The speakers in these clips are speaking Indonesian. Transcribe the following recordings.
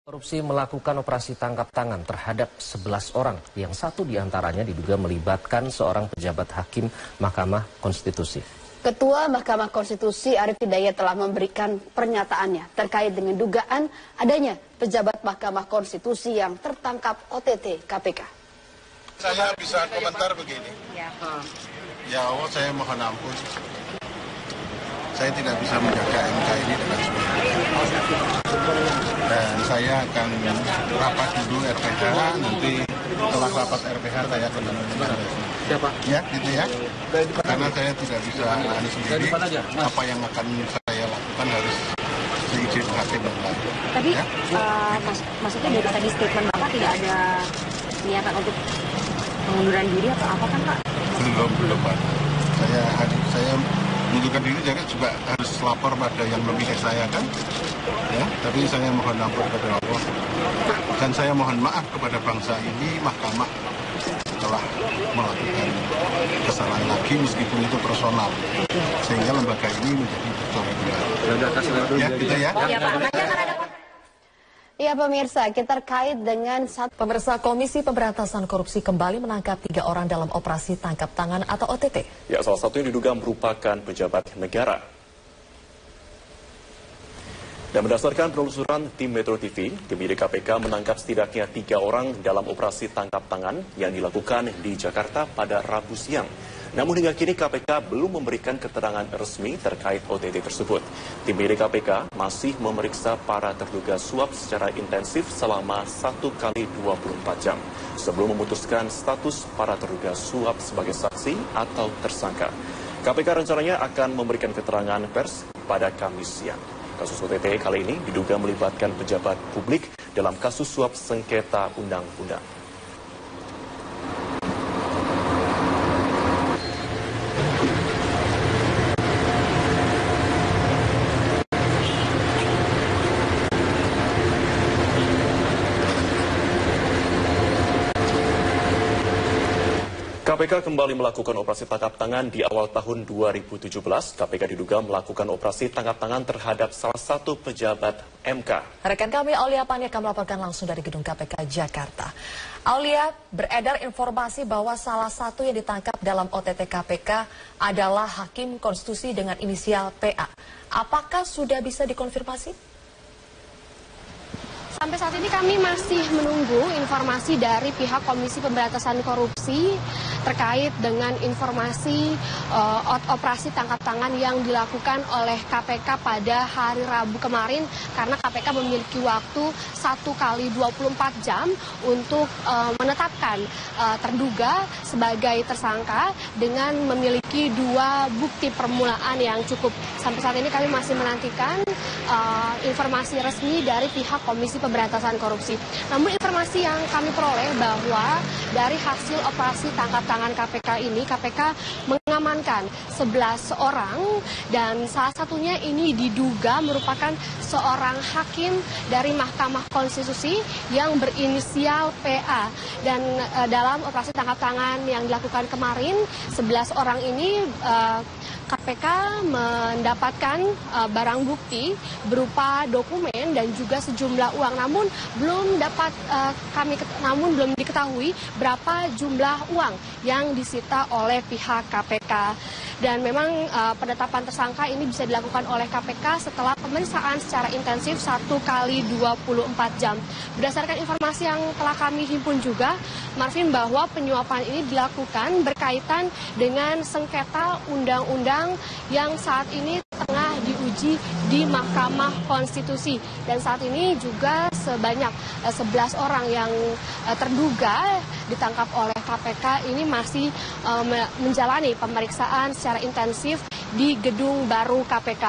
Korupsi melakukan operasi tangkap tangan terhadap 11 orang yang satu diantaranya diduga melibatkan seorang pejabat hakim Mahkamah Konstitusi. Ketua Mahkamah Konstitusi Arief Hidayat telah memberikan pernyataannya terkait dengan dugaan adanya pejabat Mahkamah Konstitusi yang tertangkap OTT KPK. Saya bisa komentar begini. Ya Allah, saya mohon ampun. Saya tidak bisa menjaga MK ini dengan sepenuhnya. Dan saya akan rapat dulu RPH, nanti setelah rapat RPH saya akan menerima. Siapa? Ya, gitu ya. Karena saya tidak bisa anu sendiri, apa yang akan saya lakukan harus seizin hakim dan lain. Tapi ya? maksudnya dari tadi statement Bapak tidak ada niatan untuk pengunduran diri atau apa kan Pak? Belum Pak. Saya mengundurkan diri juga harus lapor pada yang memilih saya kan. Ya, tapi saya mohon ampun kepada Allah dan saya mohon maaf kepada bangsa ini. Mahkamah telah melakukan kesalahan lagi meskipun itu personal sehingga lembaga ini menjadi bercorak-corak. Ya, gitu ya. Ya pemirsa, kita terkait dengan Pemirsa, Komisi Pemberantasan Korupsi kembali menangkap 3 orang dalam operasi tangkap tangan atau OTT. Ya, salah satunya diduga merupakan pejabat negara. Dan berdasarkan penelusuran tim Metro TV, tim penyidik KPK menangkap setidaknya 3 orang dalam operasi tangkap tangan yang dilakukan di Jakarta pada Rabu siang. Namun hingga kini KPK belum memberikan keterangan resmi terkait OTT tersebut. Tim penyidik KPK masih memeriksa para terduga suap secara intensif selama 1 kali 24 jam sebelum memutuskan status para terduga suap sebagai saksi atau tersangka. KPK rencananya akan memberikan keterangan pers pada Kamis siang. Kasus OTT kali ini diduga melibatkan pejabat publik dalam kasus suap sengketa undang-undang. KPK kembali melakukan operasi tangkap tangan di awal tahun 2017. KPK diduga melakukan operasi tangkap tangan terhadap salah satu pejabat MK. Rekan kami Aulia Pani akan melaporkan langsung dari gedung KPK Jakarta. Aulia, beredar informasi bahwa salah satu yang ditangkap dalam OTT KPK adalah Hakim Konstitusi dengan inisial PA. Apakah sudah bisa dikonfirmasi? Sampai saat ini kami masih menunggu informasi dari pihak Komisi Pemberantasan Korupsi terkait dengan informasi operasi tangkap tangan yang dilakukan oleh KPK pada hari Rabu kemarin, karena KPK memiliki waktu 1 kali 24 jam untuk menetapkan terduga sebagai tersangka dengan memiliki 2 bukti permulaan yang cukup. Sampai saat ini kami masih menantikan informasi resmi dari pihak Komisi Pemberantasan Korupsi. Namun informasi yang kami peroleh bahwa dari hasil operasi tangkap tangan KPK ini, KPK mengamankan 11 orang dan salah satunya ini diduga merupakan seorang hakim dari Mahkamah Konstitusi yang berinisial PA. Dan dalam operasi tangkap tangan yang dilakukan kemarin, 11 orang ini KPK mendapatkan barang bukti berupa dokumen dan juga sejumlah uang. Namun belum diketahui berapa jumlah uang yang disita oleh pihak KPK. Dan memang penetapan tersangka ini bisa dilakukan oleh KPK setelah pemeriksaan secara intensif 1 kali 24 jam. Berdasarkan informasi yang telah kami himpun juga, Marvin, bahwa penyuapan ini dilakukan berkaitan dengan sengketa undang-undang yang saat ini tengah diuji di Mahkamah Konstitusi. Dan saat ini juga sebanyak 11 orang yang terduga ditangkap oleh KPK ini masih menjalani pemeriksaan secara intensif di gedung baru KPK.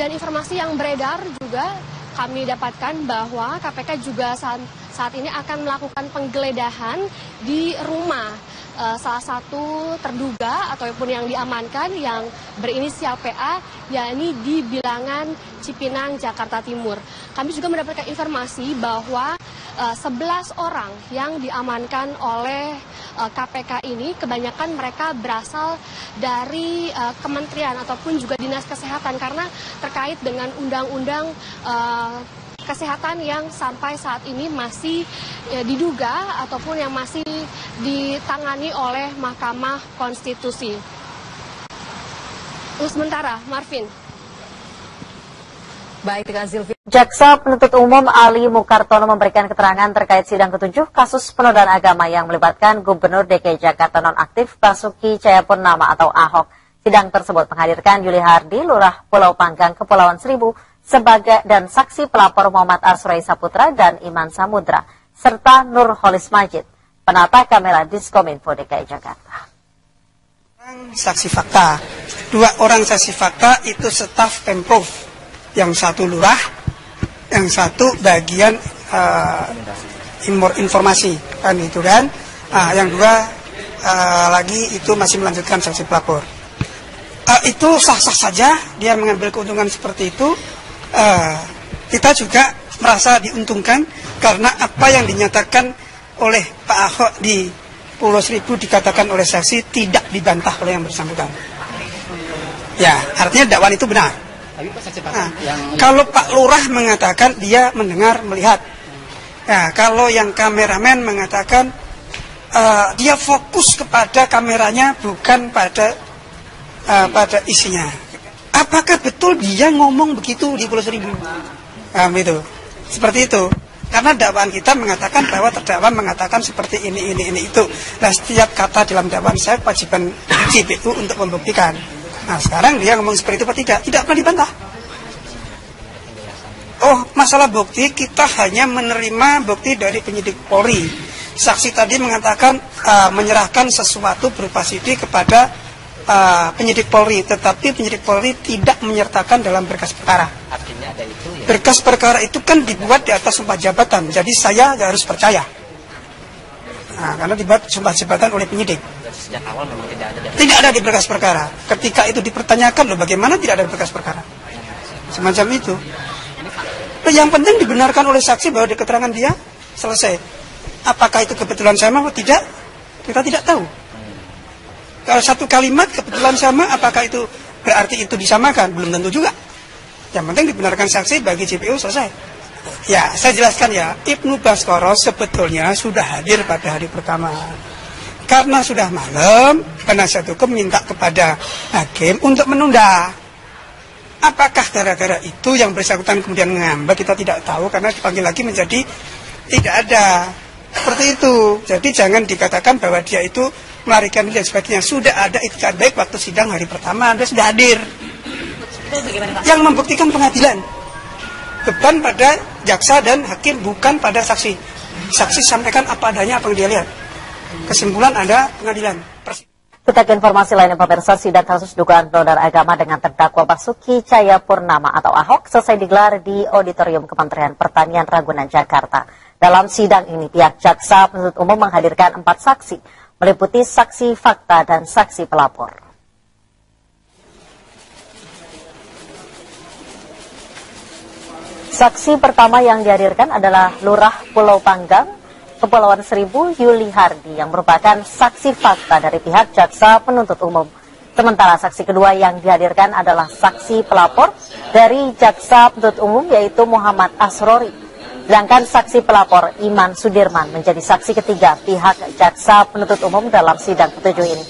Dan informasi yang beredar juga kami dapatkan bahwa KPK juga saat ini akan melakukan penggeledahan di rumah salah satu terduga ataupun yang diamankan yang berinisial PA, yakni di Bilangan Cipinang, Jakarta Timur. Kami juga mendapatkan informasi bahwa 11 orang yang diamankan oleh KPK ini kebanyakan mereka berasal dari kementerian ataupun juga dinas kesehatan, karena terkait dengan undang-undang kesehatan yang sampai saat ini masih diduga ataupun yang masih ditangani oleh Mahkamah Konstitusi. Sementara, Marvin. Baik, dengan Zilvi. Jaksa penuntut umum Ali Mukartono memberikan keterangan terkait sidang ke-7 kasus penodaan agama yang melibatkan Gubernur DKI Jakarta nonaktif Basuki Cahayapurnama atau Ahok. Sidang tersebut menghadirkan Yuli Hardi, Lurah Pulau Panggang, Kepulauan Seribu, sebagai dan saksi pelapor Muhammad Asrori Saputra dan Iman Samudra, serta Nurholis Majid, penata kamera Diskominfo DKI Jakarta. Saksi fakta, 2 orang saksi fakta itu staf Pemprov. Yang satu lurah, yang satu bagian informasi kan itu kan. Yang 2 lagi itu masih melanjutkan saksi pelapor. Itu sah-sah saja dia mengambil keuntungan seperti itu. Kita juga merasa diuntungkan karena apa yang dinyatakan oleh Pak Ahok di Pulau Seribu dikatakan oleh saksi tidak dibantah oleh yang bersangkutan. Ya, artinya dakwaan itu benar. Kalau Pak Lurah mengatakan dia mendengar, melihat. Ya, kalau yang kameramen mengatakan dia fokus kepada kameranya bukan pada isinya. Apakah betul dia ngomong begitu di Pulau Seribu? Itu. Seperti itu. Karena dakwaan kita mengatakan bahwa terdakwa mengatakan seperti ini itu. Nah, setiap kata dalam dakwaan saya kewajiban JPU untuk membuktikan. Nah, sekarang dia ngomong seperti itu apa tidak pernah dibantah. Oh, masalah bukti kita hanya menerima bukti dari penyidik Polri. Saksi tadi mengatakan menyerahkan sesuatu berupa CD kepada penyidik Polri, tetapi penyidik Polri tidak menyertakan dalam berkas perkara. Artinya ada itu ya? Berkas perkara itu kan dibuat di atas sumpah jabatan, jadi saya harus percaya. Karena dibuat sumpah jabatan oleh penyidik. Sejak awal memang tidak ada di berkas perkara. Ketika itu dipertanyakan, loh bagaimana tidak ada di berkas perkara? Semacam itu. Yang penting dibenarkan oleh saksi bahwa di keterangan dia selesai. Apakah itu kebetulan sama atau tidak? Kita tidak tahu. Kalau satu kalimat kebetulan sama, apakah itu berarti itu disamakan? Belum tentu juga. Yang penting dibenarkan saksi bagi JPU selesai. Ya, saya jelaskan ya. Ibnu Baskoro sebetulnya sudah hadir pada hari pertama. Karena sudah malam, penasihat hukum minta kepada hakim untuk menunda. Apakah gara-gara itu yang bersangkutan kemudian ngambek, kita tidak tahu karena dipanggil lagi menjadi tidak ada. Seperti itu. Jadi jangan dikatakan bahwa dia itu melarikan diri dan sebagainya. Sudah ada itikat baik waktu sidang hari pertama, Anda sudah hadir. Yang membuktikan pengadilan. Beban pada jaksa dan hakim, bukan pada saksi. Saksi sampaikan apa adanya, apa yang dia lihat. Kesimpulan ada pengadilan. Kita ke informasi lainnya, pemirsa. Sidang kasus dugaan penodaan agama dengan terdakwa Basuki Cahayapurnama atau Ahok selesai digelar di Auditorium Kementerian Pertanian Ragunan, Jakarta. Dalam sidang ini, pihak jaksa penuntut umum menghadirkan 4 saksi, meliputi saksi fakta dan saksi pelapor. Saksi pertama yang dihadirkan adalah Lurah Pulau Panggang, Kepulauan Seribu, Yuli Hardi, yang merupakan saksi fakta dari pihak jaksa penuntut umum. Sementara saksi kedua yang dihadirkan adalah saksi pelapor dari jaksa penuntut umum, yaitu Muhammad Asrori. Sedangkan saksi pelapor Iman Sudirman menjadi saksi ketiga pihak jaksa penuntut umum dalam sidang ke-7 ini.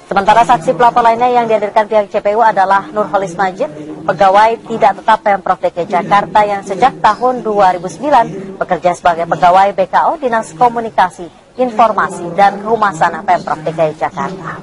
Sementara saksi pelapor lainnya yang dihadirkan pihak JPU adalah Nurholis Majid, pegawai tidak tetap Pemprov DKI Jakarta yang sejak tahun 2009 bekerja sebagai pegawai BKO Dinas Komunikasi, Informasi, dan Kehumasan Pemprov DKI Jakarta.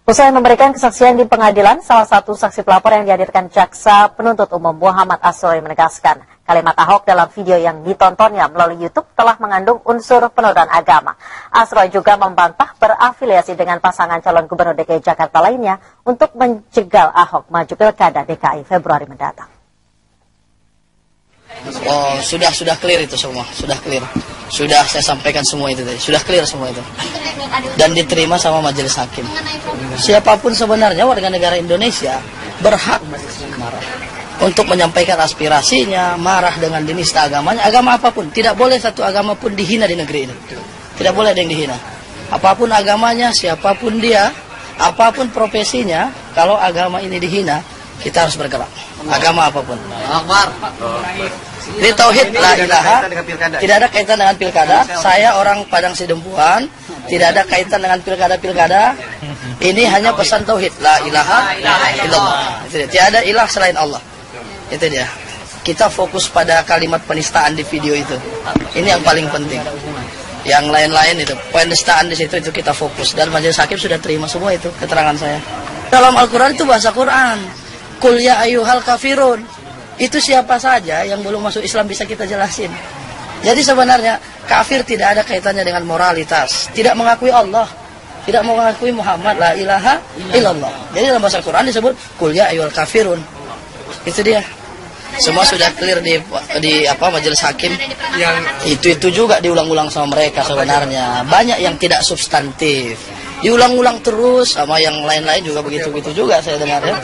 Usai memberikan kesaksian di pengadilan, salah satu saksi pelapor yang dihadirkan jaksa penuntut umum Muhammad Asrori menegaskan kalimat Ahok dalam video yang ditontonnya melalui YouTube telah mengandung unsur penodaan agama. Asrori juga membantah berafiliasi dengan pasangan calon gubernur DKI Jakarta lainnya untuk menjegal Ahok maju pilkada DKI Februari mendatang. Oh, sudah clear itu semua, sudah clear. Sudah saya sampaikan semua itu tadi, sudah clear semua itu. Dan diterima sama majelis hakim. Siapapun sebenarnya warga negara Indonesia berhak marah untuk menyampaikan aspirasinya, marah dengan dinista agamanya, agama apapun. Tidak boleh satu agama pun dihina di negeri ini. Tidak boleh ada yang dihina. Apapun agamanya, siapapun dia, apapun profesinya, kalau agama ini dihina, kita harus bergerak. Agama apapun. Ini tauhid la ilaha, tidak ada kaitan dengan pilkada. Saya orang Padang Sidempuan, tidak ada kaitan dengan pilkada-pilkada. Ini hanya pesan tauhid la ilaha illallah. Tidak ada ilah selain Allah. Itu dia. Kita fokus pada kalimat penistaan di video itu. Ini yang paling penting. Yang lain-lain itu penistaan di situ itu kita fokus. Dan majelis hakim sudah terima semua itu keterangan saya. Dalam Al-Quran itu bahasa Quran. Qul ya ayyuhal kafirun. Itu siapa saja yang belum masuk Islam bisa kita jelasin. Jadi sebenarnya kafir tidak ada kaitannya dengan moralitas. Tidak mengakui Allah, tidak mengakui Muhammad la ilaha illallah. Jadi dalam bahasa Quran disebut qul ya ayyuhal kafirun. Itu dia. Semua sudah clear di majelis hakim. Yang itu juga diulang-ulang sama mereka sebenarnya. Banyak yang tidak substantif. Diulang-ulang terus sama yang lain-lain juga begitu-begitu juga saya dengar ya.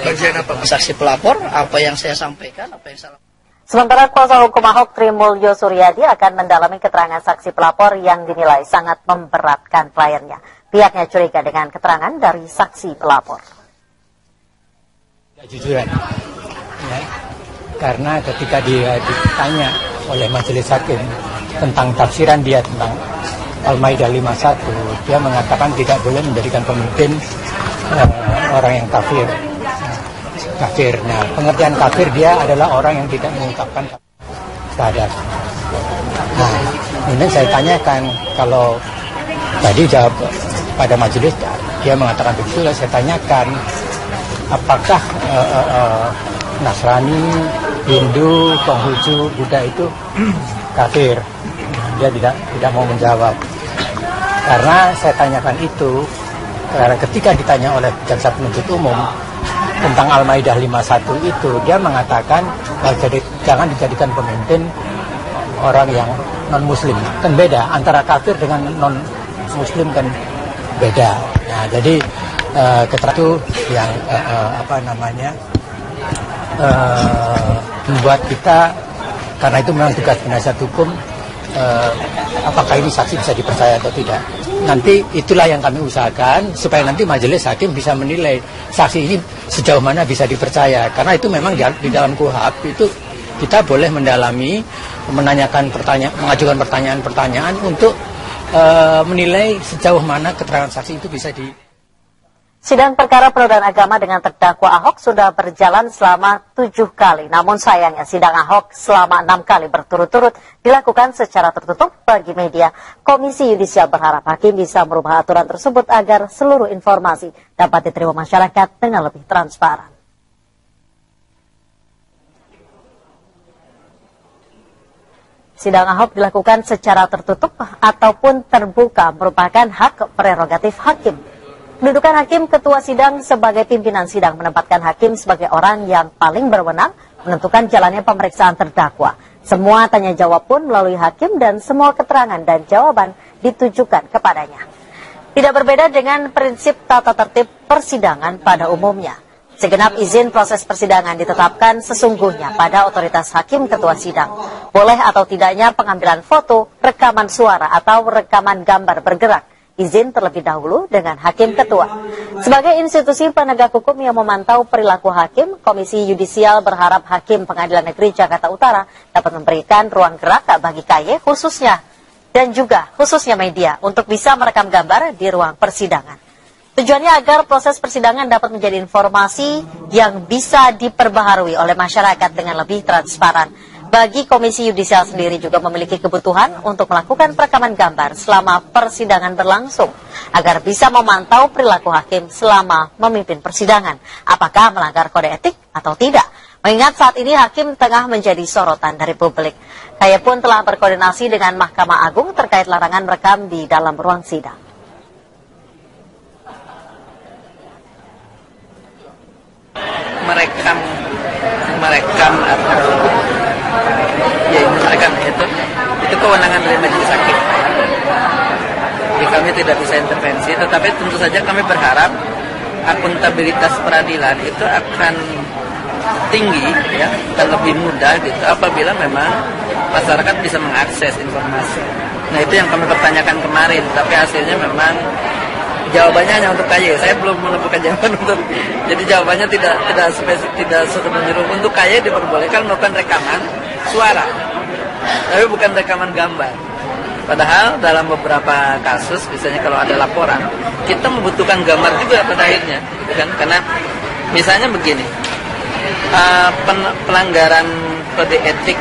Bagian apa? Saksi pelapor, apa yang saya sampaikan, apa yang salah. Sementara kuasa hukum Ahok Trimulyo Suryadi akan mendalami keterangan saksi pelapor yang dinilai sangat memberatkan kliennya. Pihaknya curiga dengan keterangan dari saksi pelapor. Jujuran, ya. Karena ketika dia ditanya oleh majelis hakim tentang tafsiran dia tentang Al-Maidah 51, dia mengatakan tidak boleh menjadikan pemimpin orang yang kafir. Kafir. Nah, pengertian kafir dia adalah orang yang tidak mengungkapkan syahadat. Nah, ini saya tanyakan, kalau tadi jawab pada majelis dia mengatakan begitu, saya tanyakan apakah Nasrani, Hindu, Konghucu, Buddha itu kafir? Dia tidak mau menjawab. Karena saya tanyakan itu, karena ketika ditanya oleh jaksa penuntut umum tentang Al-Maidah 51 itu, dia mengatakan jangan dijadikan pemimpin orang yang non-muslim. Kan beda, antara kafir dengan non-muslim kan beda. Nah, jadi keterangan itu yang membuat kita, karena itu memang tugas penasihat hukum, apakah ini saksi bisa dipercaya atau tidak. Nanti itulah yang kami usahakan supaya nanti majelis hakim bisa menilai saksi ini sejauh mana bisa dipercaya. Karena itu memang di dalam KUHP itu kita boleh mendalami, mengajukan pertanyaan-pertanyaan untuk menilai sejauh mana keterangan saksi itu bisa di. Sidang perkara penodaan agama dengan terdakwa Ahok sudah berjalan selama 7 kali. Namun sayangnya sidang Ahok selama 6 kali berturut-turut dilakukan secara tertutup bagi media. Komisi Yudisial berharap hakim bisa merubah aturan tersebut agar seluruh informasi dapat diterima masyarakat dengan lebih transparan. Sidang Ahok dilakukan secara tertutup ataupun terbuka merupakan hak prerogatif hakim. Kedudukan hakim ketua sidang sebagai pimpinan sidang menempatkan hakim sebagai orang yang paling berwenang menentukan jalannya pemeriksaan terdakwa. Semua tanya jawab pun melalui hakim dan semua keterangan dan jawaban ditujukan kepadanya. Tidak berbeda dengan prinsip tata tertib persidangan pada umumnya. Segenap izin proses persidangan ditetapkan sesungguhnya pada otoritas hakim ketua sidang. Boleh atau tidaknya pengambilan foto, rekaman suara atau rekaman gambar bergerak. Izin terlebih dahulu dengan hakim ketua. Sebagai institusi penegak hukum yang memantau perilaku hakim, Komisi Yudisial berharap Hakim Pengadilan Negeri Jakarta Utara dapat memberikan ruang gerak bagi KY khususnya dan juga khususnya media untuk bisa merekam gambar di ruang persidangan. Tujuannya agar proses persidangan dapat menjadi informasi yang bisa diperbaharui oleh masyarakat dengan lebih transparan. Bagi Komisi Yudisial sendiri juga memiliki kebutuhan untuk melakukan perekaman gambar selama persidangan berlangsung agar bisa memantau perilaku hakim selama memimpin persidangan, apakah melanggar kode etik atau tidak. Mengingat saat ini hakim tengah menjadi sorotan dari publik. KY pun telah berkoordinasi dengan Mahkamah Agung terkait larangan merekam di dalam ruang sidang. Merekam atau merekam itu kewenangan dari majelis hakim. Jadi kami tidak bisa intervensi, tetapi tentu saja kami berharap akuntabilitas peradilan itu akan tinggi, ya, dan lebih mudah gitu apabila memang masyarakat bisa mengakses informasi. Nah, itu yang kami pertanyakan kemarin, tapi hasilnya memang Jawabannya hanya untuk KY. Saya belum menemukan jawaban untuk. Jadi jawabannya tidak menyuruh. Untuk KY diperbolehkan melakukan rekaman suara, tapi bukan rekaman gambar. Padahal dalam beberapa kasus, misalnya kalau ada laporan, kita membutuhkan gambar juga pada akhirnya, kan? Karena misalnya begini, pelanggaran kode etik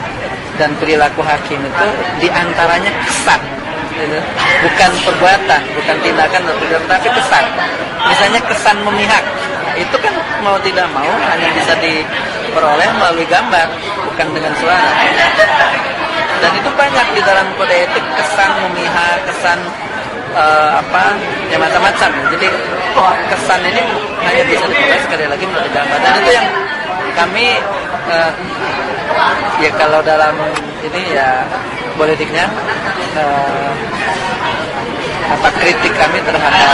dan perilaku hakim itu diantaranya kesan, gitu. Bukan perbuatan, bukan tindakan atau tindakan, tapi kesan. Misalnya kesan memihak, itu kan mau tidak mau hanya bisa diperoleh melalui gambar, bukan dengan suara. Dan itu banyak di dalam kode etik, kesan memihak, kesan ya macam-macam. Jadi kesan ini hanya bisa diperoleh sekali lagi melalui gambar. Dan itu yang kami ya kalau dalam ini ya politiknya kritik kami terhadap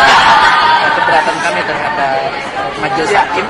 keberatan kami terhadap majelis hakim